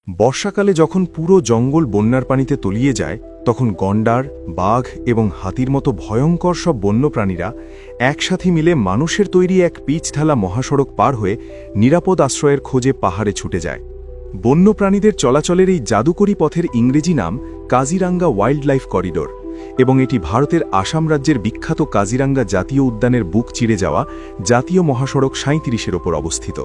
বর্ষাকালে যখন পুরো জঙ্গল বন্যার পানিতে তলিয়ে যায় তখন গন্ডার, বাঘ এবং হাতির মতো ভয়ঙ্কর সব বন্যপ্রাণীরা একসাথে মিলে মানুষের তৈরি এক পিচঢালা মহাসড়ক পার হয়ে নিরাপদ আশ্রয়ের খোঁজে পাহাড়ে ছুটে যায়। বন্যপ্রাণীদের চলাচলের এই জাদুকরী পথের ইংরেজি নাম কাজিরাঙ্গা ওয়াইল্ড লাইফ করিডোর এবং এটি ভারতের আসাম রাজ্যের বিখ্যাত কাজিরাঙ্গা জাতীয় উদ্যানের বুক চিরে যাওয়া জাতীয় মহাসড়ক ৩৭-এর ওপর অবস্থিত।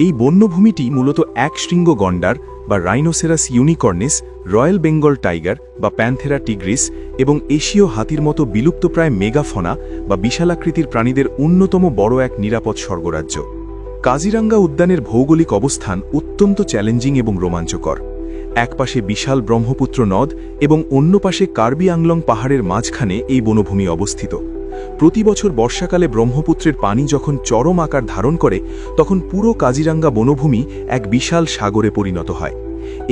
এই বন্যভূমিটি মূলত একশৃঙ্গ গন্ডার বা রাইনোসেরাস ইউনিকর্নিস, রয়্যাল বেঙ্গল টাইগার বা প্যান্থেরা টিগ্রিস এবং এশীয় হাতির মতো বিলুপ্তপ্রায় মেগাফনা বা বিশালাকৃতির প্রাণীদের অন্যতম বড় এক নিরাপদ স্বর্গরাজ্য। কাজিরাঙ্গা উদ্যানের ভৌগোলিক অবস্থান অত্যন্ত চ্যালেঞ্জিং এবং রোমাঞ্চকর। একপাশে বিশাল ব্রহ্মপুত্র নদ এবং অন্য পাশে কার্বি আংলং পাহাড়ের মাঝখানে এই বনভূমি অবস্থিত। প্রতি বছর বর্ষাকালে ব্রহ্মপুত্রের পানি যখন চরম আকার ধারণ করে তখন পুরো কাজিরাঙ্গা বনভূমি এক বিশাল সাগরে পরিণত হয়।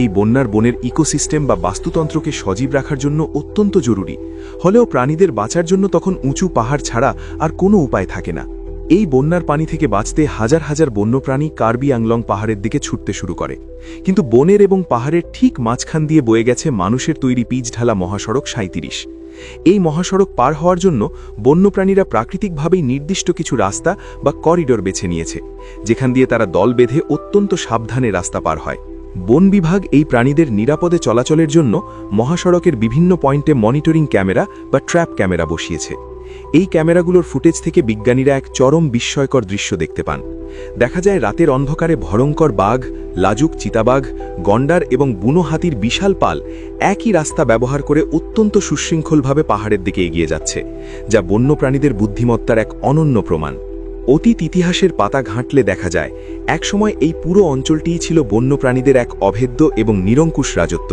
এই বন্যার বনের ইকোসিস্টেম বা বাস্তুতন্ত্রকে সজীব রাখার জন্য অত্যন্ত জরুরি, হলেও প্রাণীদের বাঁচার জন্য তখন উঁচু পাহাড় ছাড়া আর কোনো উপায় থাকে না। এই বন্যার পানি থেকে বাঁচতে হাজার হাজার বন্যপ্রাণী কার্বি আংলং পাহাড়ের দিকে ছুটতে শুরু করে। কিন্তু বনের এবং পাহাড়ের ঠিক মাঝখান দিয়ে বয়ে গেছে মানুষের তৈরি পিচঢালা মহাসড়ক ৩৭। এই মহাসড়ক পার হওয়ার জন্য বন্যপ্রাণীরা প্রাকৃতিকভাবেই নির্দিষ্ট কিছু রাস্তা বা করিডোর বেছে নিয়েছে, যেখান দিয়ে তারা দল বেঁধে অত্যন্ত সাবধানে রাস্তা পার হয়। বন বিভাগ এই প্রাণীদের নিরাপদে চলাচলের জন্য মহাসড়কের বিভিন্ন পয়েন্টে মনিটরিং ক্যামেরা বা ট্র্যাপ ক্যামেরা বসিয়েছে। এই ক্যামেরাগুলোর ফুটেজ থেকে বিজ্ঞানীরা এক চরম বিস্ময়কর দৃশ্য দেখতে পান। দেখা যায় রাতের অন্ধকারে ভয়ঙ্কর বাঘ, লাজুক চিতাবাঘ, গন্ডার এবং বুনো হাতির বিশাল পাল একই রাস্তা ব্যবহার করে অত্যন্ত সুশৃঙ্খলভাবে পাহাড়ের দিকে এগিয়ে যাচ্ছে, যা বন্যপ্রাণীদের বুদ্ধিমত্তার এক অনন্য প্রমাণ। অতীত ইতিহাসের পাতা ঘাঁটলে দেখা যায় একসময় এই পুরো অঞ্চলটিই ছিল বন্যপ্রাণীদের এক অভেদ্য এবং নিরঙ্কুশ রাজত্ব।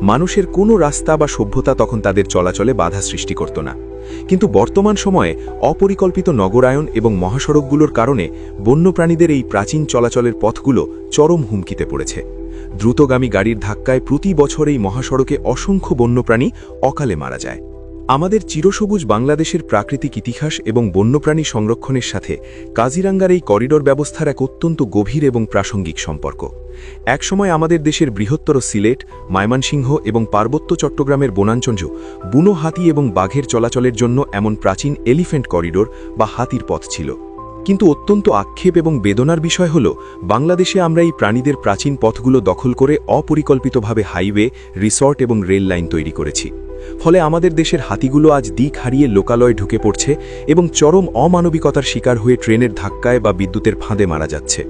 মানুষের কোনো রাস্তা বা সভ্যতা তখন তাদের চলাচলে বাধা সৃষ্টি করত না। কিন্তু বর্তমান সময়ে অপরিকল্পিত নগরায়ন এবং মহাসড়কগুলোর কারণে বন্যপ্রাণীদের এই প্রাচীন চলাচলের পথগুলো চরম হুমকিতে পড়েছে। দ্রুতগামী গাড়ির ধাক্কায় প্রতি বছর এই মহাসড়কে অসংখ্য বন্যপ্রাণী অকালে মারা যায়। আমাদের চিরসবুজ বাংলাদেশের প্রাকৃতিক ইতিহাস এবং বন্যপ্রাণী সংরক্ষণের সাথে কাজিরাঙ্গার এই করিডোর ব্যবস্থার এক অত্যন্ত গভীর এবং প্রাসঙ্গিক সম্পর্ক। একসময় আমাদের দেশের বৃহত্তর সিলেট, ময়মনসিংহ এবং পার্বত্য চট্টগ্রামের বনাঞ্চল বুনো হাতি এবং বাঘের চলাচলের জন্য এমন প্রাচীন এলিফ্যান্ট করিডোর বা হাতির পথ ছিল। কিন্তু অত্যন্ত আক্ষেপ এবং বেদনার বিষয় হল বাংলাদেশে আমরা এই প্রাণীদের প্রাচীন পথগুলো দখল করে অপরিকল্পিতভাবে হাইওয়ে, রিসর্ট এবং রেল লাইন তৈরি করেছি। ফলে আমাদের দেশের হাতিগুলো আজ দিক হারিয়ে লোকালয়ে ঢুকে পড়ছে এবং চরম অমানবিকতার শিকার হয়ে ট্রেনের ধাক্কায় বা বিদ্যুতের ফাঁদে মারা যাচ্ছে।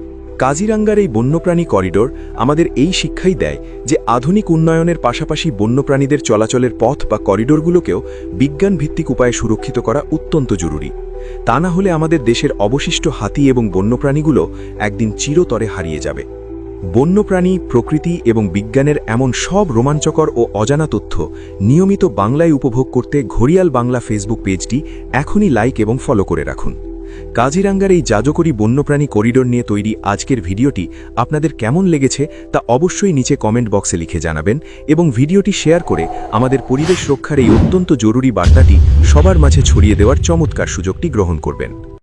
কাজিরাঙ্গার এই বন্যপ্রাণী করিডোর আমাদের এই শিক্ষাই দেয় যে আধুনিক উন্নয়নের পাশাপাশি বন্যপ্রাণীদের চলাচলের পথ বা করিডোরগুলোকেও বিজ্ঞানভিত্তিক উপায়ে সুরক্ষিত করা অত্যন্ত জরুরি। তা না হলে আমাদের দেশের অবশিষ্ট হাতি এবং বন্যপ্রাণীগুলো একদিন চিরতরে হারিয়ে যাবে। বন্যপ্রাণী, প্রকৃতি এবং বিজ্ঞানের এমন সব রোমাঞ্চকর ও অজানা তথ্য নিয়মিত বাংলায় উপভোগ করতে ঘড়িয়াল বাংলা ফেসবুক পেজটি এখনই লাইক এবং ফলো করে রাখুন। কাজিরাঙ্গার এই জাদুকরী বন্যপ্রাণী করিডোর নিয়ে তৈরি আজকের ভিডিওটি আপনাদের কেমন লেগেছে তা অবশ্যই নিচে কমেন্ট বক্সে লিখে জানাবেন এবং ভিডিওটি শেয়ার করে আমাদের পরিবেশ রক্ষার এই অত্যন্ত জরুরি বার্তাটি সবার মাঝে ছড়িয়ে দেওয়ার চমৎকার সুযোগটি গ্রহণ করবেন।